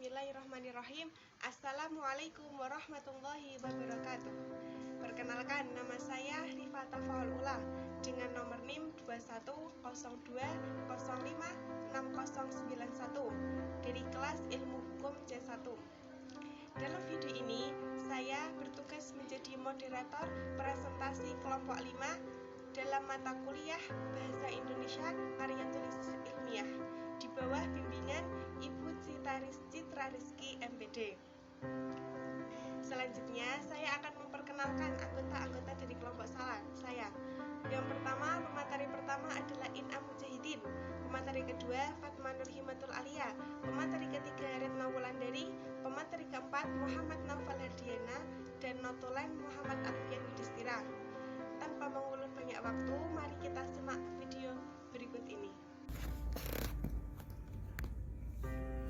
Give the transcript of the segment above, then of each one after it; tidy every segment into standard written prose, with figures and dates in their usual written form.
Bismillahirrahmanirrahim. Assalamualaikum warahmatullahi wabarakatuh. Perkenalkan, nama saya Rifa Tafaul Ula dengan nomor NIM 2102056091 dari kelas Ilmu Hukum C1. Dalam video ini, saya bertugas menjadi moderator presentasi kelompok 5 dalam mata kuliah Bahasa Indonesia Karya Tulis Ilmiah di bawah bimbingan Ibu Citra Rizky MPD. Selanjutnya, saya akan memperkenalkan anggota-anggota dari kelompok saya. Yang pertama, pemateri pertama adalah In'am Mujahidin. Pemateri kedua, Fatma Nurhimatul Alia. Pemateri ketiga, Retno Wulandari. Pemateri keempat, Muhammad Naufal Hardiana. Dan notulen Muhammad Alfian Yudhistira. Tanpa mengulur banyak waktu, mari kita simak video berikut ini.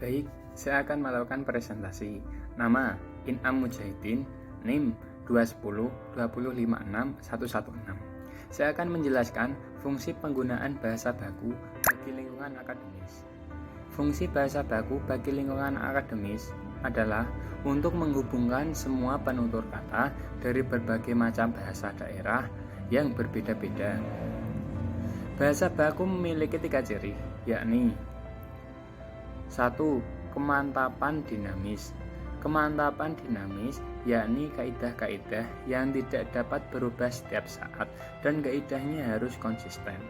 Baik, saya akan melakukan presentasi. Nama In'am Mujahidin, NIM 21020561116. Saya akan menjelaskan fungsi penggunaan bahasa baku bagi lingkungan akademis. Fungsi bahasa baku bagi lingkungan akademis adalah untuk menghubungkan semua penutur kata dari berbagai macam bahasa daerah yang berbeda-beda. Bahasa baku memiliki 3 ciri, yakni 1. Kemantapan dinamis. Kemantapan dinamis yakni kaidah-kaidah yang tidak dapat berubah setiap saat dan kaidahnya harus konsisten.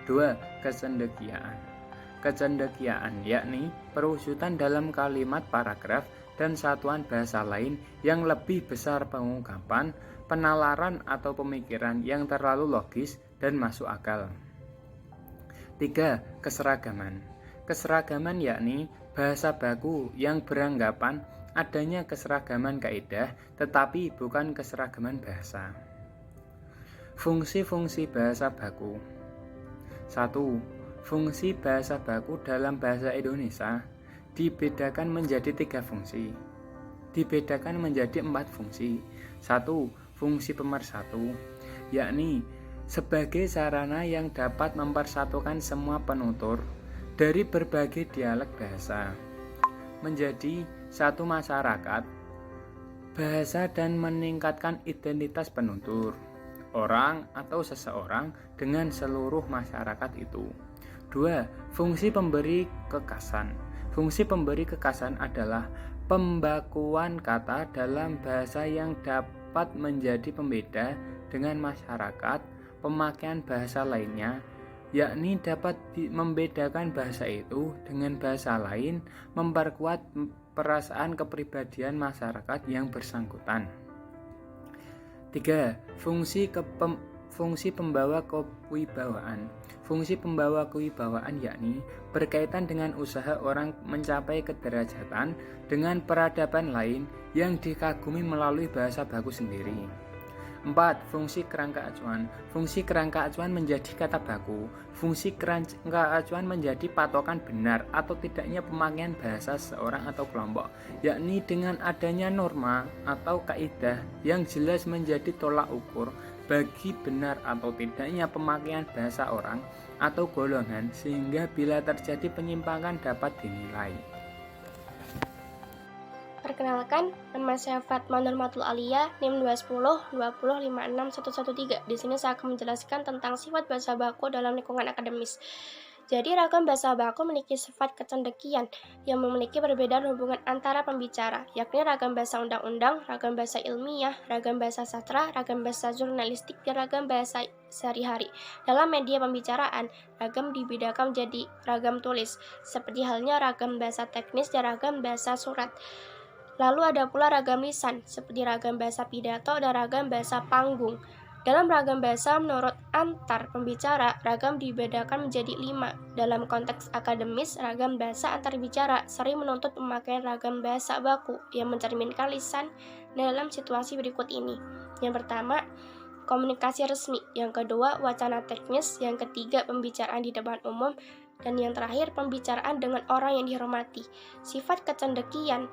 2. Kecendekiaan. Kecendekiaan yakni perwujudan dalam kalimat, paragraf, dan satuan bahasa lain yang lebih besar pengungkapan, penalaran atau pemikiran yang terlalu logis dan masuk akal. 3. Keseragaman. Keseragaman yakni bahasa baku yang beranggapan adanya keseragaman kaidah tetapi bukan keseragaman bahasa. Fungsi-fungsi bahasa baku. 1. Fungsi bahasa baku dalam bahasa Indonesia dibedakan menjadi 3 fungsi. Dibedakan menjadi 4 fungsi. 1. Fungsi pemersatu, yakni sebagai sarana yang dapat mempersatukan semua penutur dari berbagai dialek bahasa menjadi satu masyarakat bahasa dan meningkatkan identitas penutur, orang atau seseorang dengan seluruh masyarakat itu. 2. Fungsi pemberi kekasan. Fungsi pemberi kekasan adalah pembakuan kata dalam bahasa yang dapat menjadi pembeda dengan masyarakat pemakaian bahasa lainnya, yakni dapat membedakan bahasa itu dengan bahasa lain, memperkuat perasaan kepribadian masyarakat yang bersangkutan. 3. Fungsi pembawa kewibawaan. Fungsi pembawa kewibawaan yakni berkaitan dengan usaha orang mencapai kederajatan dengan peradaban lain yang dikagumi melalui bahasa baku sendiri. 4. Fungsi kerangka acuan. Fungsi kerangka acuan menjadi kata baku. Fungsi kerangka acuan menjadi patokan benar atau tidaknya pemakaian bahasa seorang atau kelompok, yakni dengan adanya norma atau kaidah yang jelas menjadi tolak ukur bagi benar atau tidaknya pemakaian bahasa orang atau golongan, sehingga bila terjadi penyimpangan dapat dinilai. Perkenalkan, nama saya Fatma Nurhimatul Alia, NIM 21020561113. Di sini saya akan menjelaskan tentang sifat bahasa baku dalam lingkungan akademis. Jadi, ragam bahasa baku memiliki sifat kecendekian yang memiliki perbedaan hubungan antara pembicara, yakni ragam bahasa undang-undang, ragam bahasa ilmiah, ragam bahasa sastra, ragam bahasa jurnalistik, dan ragam bahasa sehari-hari. Dalam media pembicaraan, ragam dibedakan menjadi ragam tulis, seperti halnya ragam bahasa teknis dan ragam bahasa surat. Lalu ada pula ragam lisan, seperti ragam bahasa pidato dan ragam bahasa panggung. Dalam ragam bahasa menurut antar pembicara, ragam dibedakan menjadi 5. Dalam konteks akademis, ragam bahasa antar bicara sering menuntut pemakaian ragam bahasa baku yang mencerminkan lisan dalam situasi berikut ini. Yang pertama, komunikasi resmi. Yang kedua, wacana teknis. Yang ketiga, pembicaraan di depan umum. Dan yang terakhir, pembicaraan dengan orang yang dihormati. Sifat kecendekian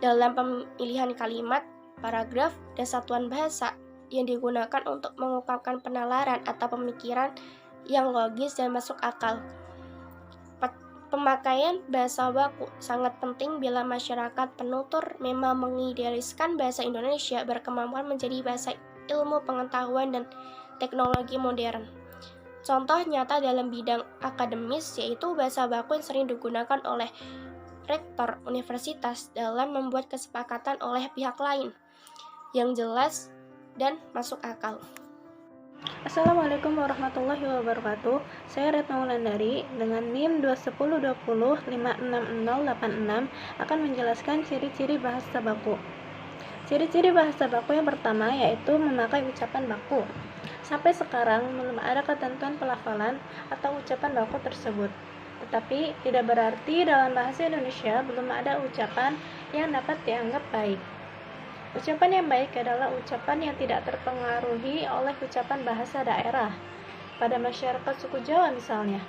dalam pemilihan kalimat, paragraf, dan satuan bahasa yang digunakan untuk mengungkapkan penalaran atau pemikiran yang logis dan masuk akal. Pemakaian bahasa baku sangat penting bila masyarakat penutur memang mengidealiskan bahasa Indonesia berkemampuan menjadi bahasa ilmu pengetahuan dan teknologi modern. Contoh nyata dalam bidang akademis yaitu bahasa baku yang sering digunakan oleh rektor universitas dalam membuat kesepakatan oleh pihak lain yang jelas dan masuk akal. Assalamualaikum warahmatullahi wabarakatuh. Saya Retno Wulandari dengan NIM 21020566086 akan menjelaskan ciri-ciri bahasa baku. Ciri-ciri bahasa baku yang pertama yaitu memakai ucapan baku. Sampai sekarang belum ada ketentuan pelafalan atau ucapan baku tersebut. Tetapi tidak berarti dalam bahasa Indonesia belum ada ucapan yang dapat dianggap baik. Ucapan yang baik adalah ucapan yang tidak terpengaruhi oleh ucapan bahasa daerah. Pada masyarakat suku Jawa misalnya,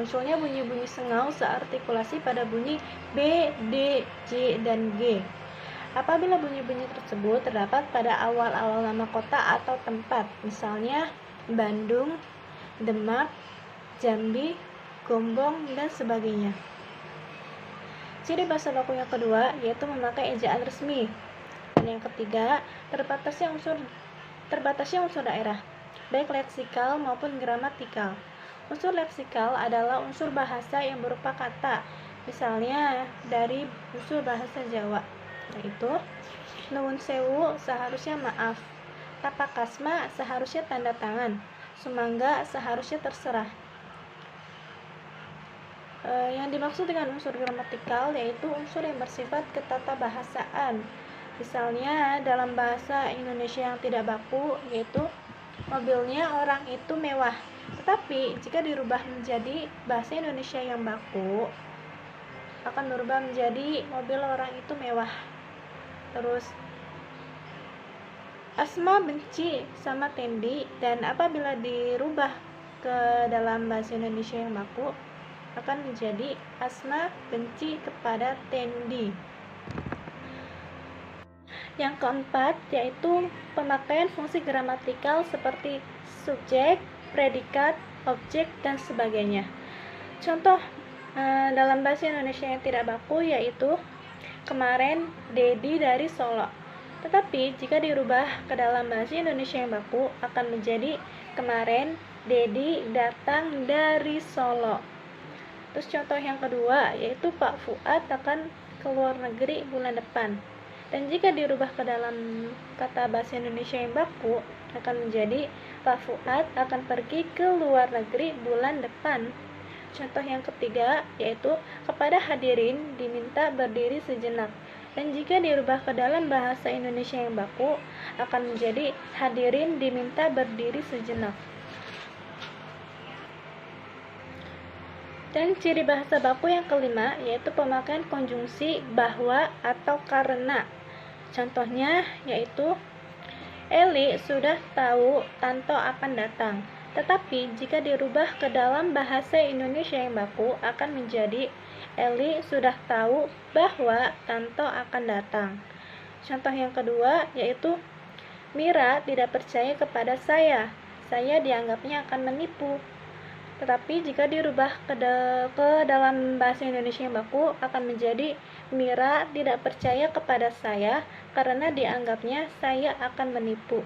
munculnya bunyi-bunyi sengau seartikulasi pada bunyi B, D, J, dan G. Apabila bunyi-bunyi tersebut terdapat pada awal-awal nama kota atau tempat, misalnya Bandung, Demak, Jambi, Gombong, dan sebagainya. Ciri bahasa baku yang kedua yaitu memakai ejaan resmi. Dan yang ketiga, terbatasnya unsur daerah, baik leksikal maupun gramatikal. Unsur leksikal adalah unsur bahasa yang berupa kata, misalnya dari unsur bahasa Jawa, yaitu nuwun sewu seharusnya maaf, tapakasma seharusnya tanda tangan, sumangga seharusnya terserah. Yang dimaksud dengan unsur gramatikal yaitu unsur yang bersifat ketatabahasaan. Misalnya dalam bahasa Indonesia yang tidak baku yaitu mobilnya orang itu mewah. Tetapi jika dirubah menjadi bahasa Indonesia yang baku akan berubah menjadi mobil orang itu mewah. Terus Asma benci sama Tendi, dan apabila dirubah ke dalam bahasa Indonesia yang baku akan menjadi Asma benci kepada Tendi. Yang keempat yaitu pemakaian fungsi gramatikal seperti subjek, predikat, objek, dan sebagainya. Contoh dalam bahasa Indonesia yang tidak baku yaitu kemarin Dedi dari Solo. Tetapi jika dirubah ke dalam bahasa Indonesia yang baku akan menjadi kemarin Dedi datang dari Solo. Terus contoh yang kedua yaitu Pak Fuad akan ke luar negeri bulan depan. Dan jika dirubah ke dalam kata bahasa Indonesia yang baku akan menjadi Pak Fuad akan pergi ke luar negeri bulan depan. Contoh yang ketiga yaitu kepada hadirin diminta berdiri sejenak. Dan jika dirubah ke dalam bahasa Indonesia yang baku akan menjadi hadirin diminta berdiri sejenak. Dan ciri bahasa baku yang kelima yaitu pemakaian konjungsi bahwa atau karena. Contohnya yaitu Eli sudah tahu Tanto akan datang. Tetapi jika dirubah ke dalam bahasa Indonesia yang baku akan menjadi Eli sudah tahu bahwa Tanto akan datang. Contoh yang kedua yaitu Mira tidak percaya kepada saya dianggapnya akan menipu. Tetapi jika dirubah ke dalam bahasa Indonesia yang baku akan menjadi Mira tidak percaya kepada saya karena dianggapnya saya akan menipu.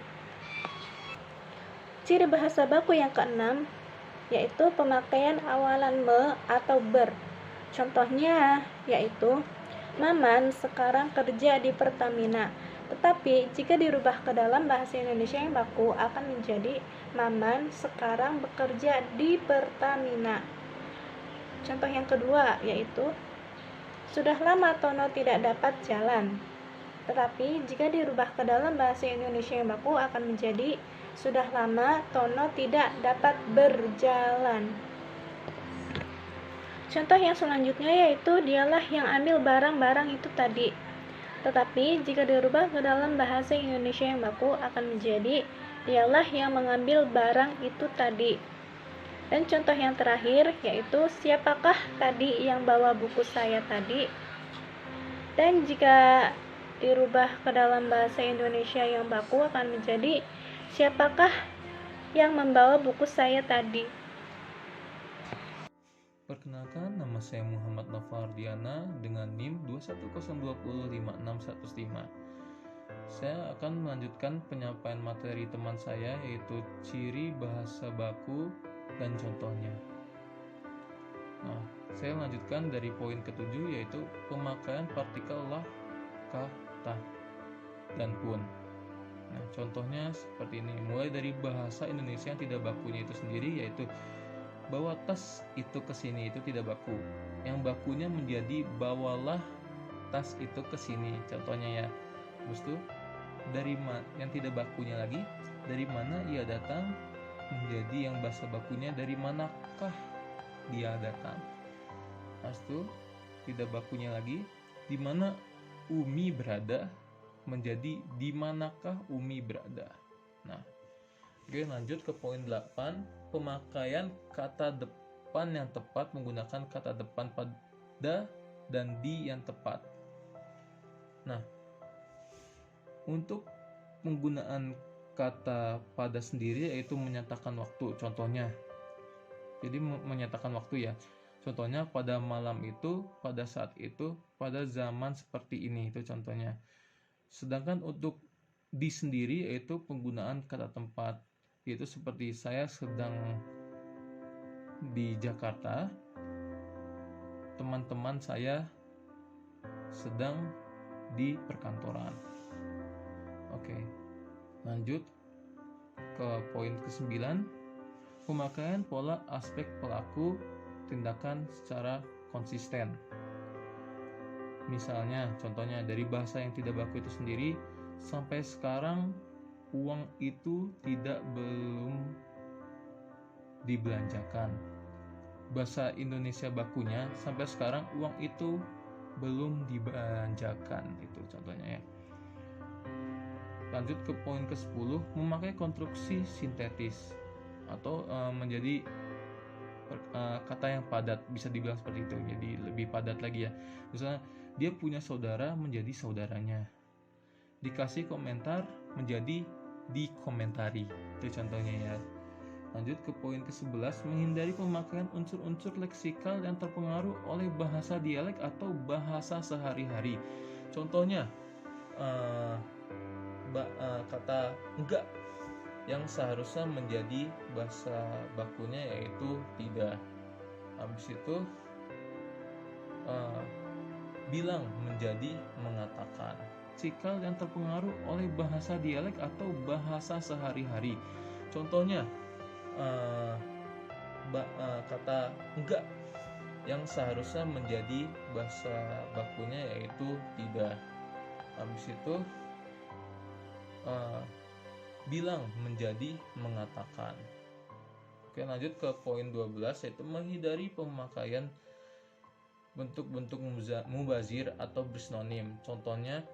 Ciri bahasa baku yang keenam yaitu pemakaian awalan me atau ber. Contohnya yaitu Maman sekarang kerja di Pertamina. Tetapi jika dirubah ke dalam bahasa Indonesia yang baku akan menjadi Maman sekarang bekerja di Pertamina. Contoh yang kedua yaitu sudah lama Tono tidak dapat jalan. Tetapi jika dirubah ke dalam bahasa Indonesia yang baku akan menjadi sudah lama Tono tidak dapat berjalan. Contoh yang selanjutnya yaitu dialah yang ambil barang-barang itu tadi. Tetapi jika dirubah ke dalam bahasa Indonesia yang baku akan menjadi dialah yang mengambil barang itu tadi. Dan contoh yang terakhir yaitu siapakah tadi yang bawa buku saya tadi. Dan jika dirubah ke dalam bahasa Indonesia yang baku akan menjadi siapakah yang membawa buku saya tadi. Perkenalkan, nama saya Muhammad Novardiana dengan NIM 210205615. Saya akan melanjutkan penyampaian materi teman saya, yaitu ciri bahasa baku dan contohnya. Nah, saya melanjutkan dari poin ke-7, yaitu pemakaian partikel lah, kah, tah, dan pun. Nah, contohnya seperti ini. Mulai dari bahasa Indonesia yang tidak bakunya itu sendiri, yaitu bawa tas itu ke sini, itu tidak baku. Yang bakunya menjadi bawalah tas itu ke sini. Contohnya ya. Terus tuh dari yang tidak bakunya lagi, dari mana ia datang, menjadi yang bahasa bakunya dari manakah dia datang. Terus tuh tidak bakunya lagi, di mana Umi berada, menjadi di manakah Umi berada. Nah, oke, lanjut ke poin 8, pemakaian kata depan yang tepat menggunakan kata depan pada dan di yang tepat. Nah, untuk penggunaan kata pada sendiri yaitu menyatakan waktu. Contohnya, jadi menyatakan waktu ya. Contohnya pada malam itu, pada saat itu, pada zaman seperti ini, itu contohnya. Sedangkan untuk di sendiri yaitu penggunaan kata tempat, yaitu seperti saya sedang di Jakarta, teman-teman saya sedang di perkantoran. Oke, lanjut ke poin ke-9, pemakaian pola aspek pelaku tindakan secara konsisten. Misalnya, contohnya dari bahasa yang tidak baku itu sendiri, sampai sekarang uang itu belum dibelanjakan. Bahasa Indonesia bakunya, sampai sekarang uang itu belum dibelanjakan. Itu contohnya ya. Lanjut ke poin ke-10, memakai konstruksi sintetis atau menjadi kata yang padat, bisa dibilang seperti itu. Jadi lebih padat lagi ya. Misalnya, dia punya saudara menjadi saudaranya. Dikasih komentar menjadi dikomentari. Itu contohnya ya. Lanjut ke poin ke-11, menghindari pemakaian unsur-unsur leksikal yang terpengaruh oleh bahasa dialek atau bahasa sehari-hari. Contohnya, kata enggak yang seharusnya menjadi bahasa bakunya yaitu tidak. Habis itu bilang menjadi mengatakan. Cikal yang terpengaruh oleh bahasa dialek atau bahasa sehari-hari. Contohnya, kata enggak yang seharusnya menjadi bahasa bakunya yaitu tidak. Habis itu bilang menjadi mengatakan. Oke, lanjut ke poin 12, yaitu menghindari pemakaian bentuk-bentuk mubazir atau bersinonim. Contohnya,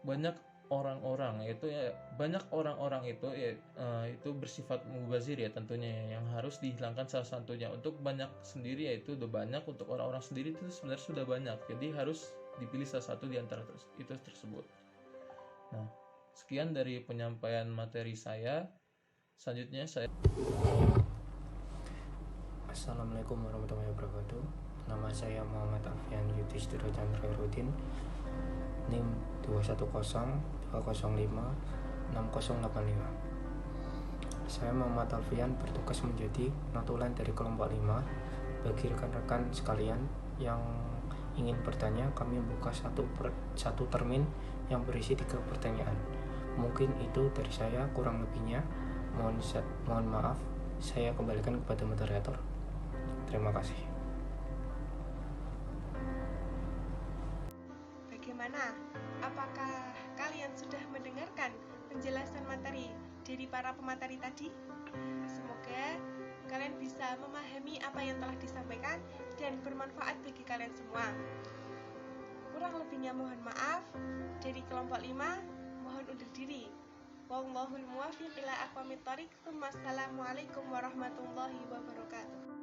banyak orang-orang itu bersifat mubazir ya, tentunya yang harus dihilangkan salah satunya. Untuk banyak sendiri yaitu udah banyak, untuk orang-orang sendiri itu sebenarnya sudah banyak, jadi harus dipilih salah satu di antara itu tersebut. Nah, sekian dari penyampaian materi saya. Selanjutnya saya. Assalamualaikum warahmatullahi wabarakatuh. Nama saya Muhammad Alfian Yudhistira Chandra Rudin, NIM 21020560085. Saya Muhammad Alfian bertugas menjadi notulen dari kelompok 5. Bagi rekan-rekan sekalian yang ingin bertanya, kami membuka satu termin yang berisi 3 pertanyaan. Mungkin itu dari saya, kurang lebihnya mohon maaf. Saya kembalikan kepada moderator. Terima kasih. Bagaimana? Apakah kalian sudah mendengarkan penjelasan materi dari para pemateri tadi? Semoga kalian bisa memahami apa yang telah disampaikan dan bermanfaat bagi kalian semua. Kurang lebihnya mohon maaf. Dari kelompok 5, mohon undur diri. Wallahul muwaffiq ila aqwamit thoriq. Wassalamualaikum warahmatullahi wabarakatuh.